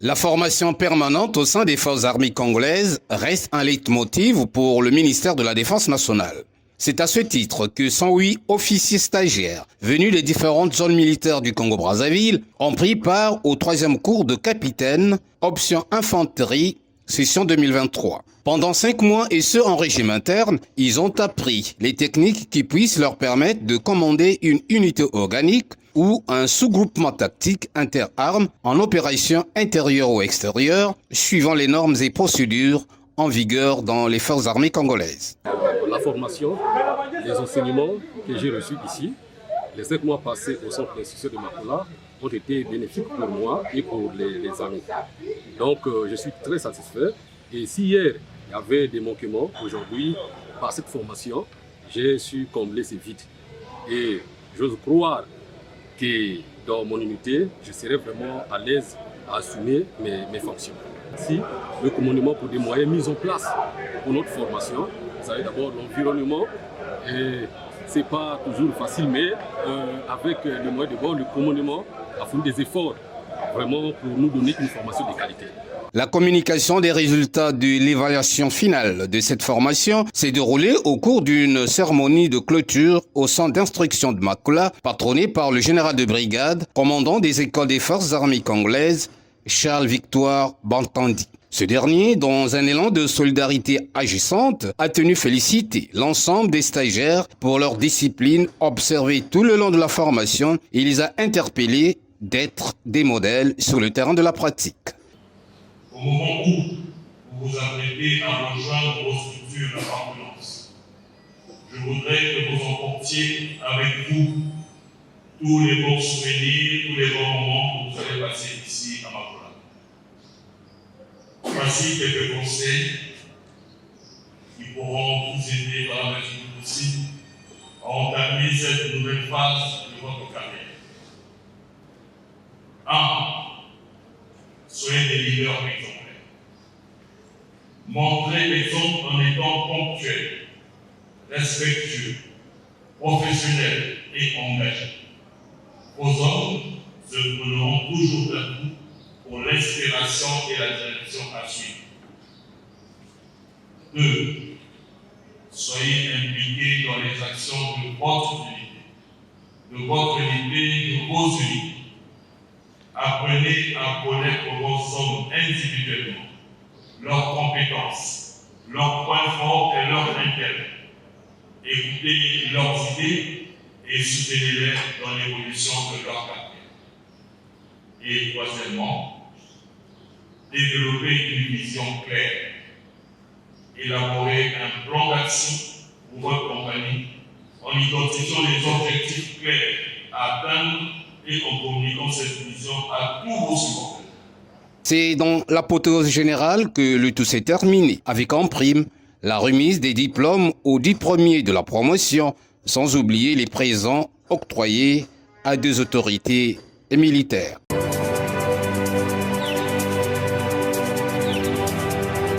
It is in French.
La formation permanente au sein des forces armées congolaises reste un leitmotiv pour le ministère de la Défense nationale. C'est à ce titre que 108 officiers stagiaires venus des différentes zones militaires du Congo-Brazzaville ont pris part au 3e cours de capitaine, option infanterie, session 2023. Pendant 5 mois et ce en régime interne, ils ont appris les techniques qui puissent leur permettre de commander une unité organique ou un sous-groupement tactique interarmes en opération intérieure ou extérieure, suivant les normes et procédures en vigueur dans les forces armées congolaises. La formation, les enseignements que j'ai reçus ici, les 5 mois passés au centre d'instruction de Makola ont été bénéfiques pour moi et pour les amis. Donc je suis très satisfait. Et si hier il y avait des manquements, aujourd'hui, par cette formation, j'ai su combler ces vides. Et j'ose croire que dans mon unité, je serai vraiment à l'aise à assumer mes fonctions. Si le commandement pour des moyens mis en place pour notre formation, vous savez d'abord l'environnement, et c'est pas toujours facile, mais avec les moyens de bord, le commandement a fourni des efforts vraiment pour nous donner une formation de qualité. La communication des résultats de l'évaluation finale de cette formation s'est déroulée au cours d'une cérémonie de clôture au centre d'instruction de Makola, patronnée par le général de brigade, commandant des écoles des forces armées congolaises, Charles Victoire Bantandi. Ce dernier, dans un élan de solidarité agissante, a tenu féliciter l'ensemble des stagiaires pour leur discipline observée tout le long de la formation et les a interpellés d'être des modèles sur le terrain de la pratique. Au moment où vous vous apprêtez à rejoindre vos structures d'appartenance, je voudrais que vous emportiez avec vous tous les bons souvenirs, tous les bons moments que vous allez passer ici à Makola. Voici quelques conseils qui pourront vous aider dans la mesure du possible à entamer cette nouvelle phase de votre carrière. 1. Soyez des leaders exemplaires. Montrez l'exemple en étant ponctuel, respectueux, professionnel et engagé. Vos hommes se donneront toujours d'un coup pour l'inspiration et la direction à suivre. 2. Soyez impliqués dans les actions de votre unité, de vos unités. Apprenez à connaître vos hommes individuellement, leurs compétences, leurs points forts et leurs intérêts. Écoutez leurs idées et soutenez-les dans l'évolution de leur carrière. Et troisièmement, développer une vision claire. Élaborer un plan d'action pour votre compagnie en identifiant les objectifs clairs à atteindre et en communiquant cette vision à tous vos supporters. C'est dans l'apothéose générale que le tout s'est terminé, avec en prime la remise des diplômes aux 10 premiers de la promotion, sans oublier les présents octroyés à 2 autorités militaires.